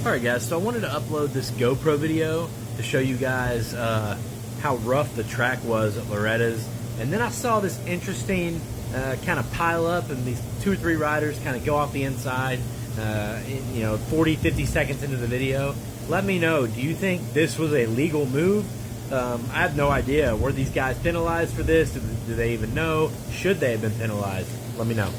Alright guys, so I wanted to upload this GoPro video to show you guys how rough the track was at Loretta's. And then I saw this interesting kind of pile up, and these 2 or 3 riders kind of go off the inside, 40, 50 seconds into the video. Let me know, do you think this was a legal move? I have no idea. Were these guys penalized for this? Do they even know? Should they have been penalized? Let me know.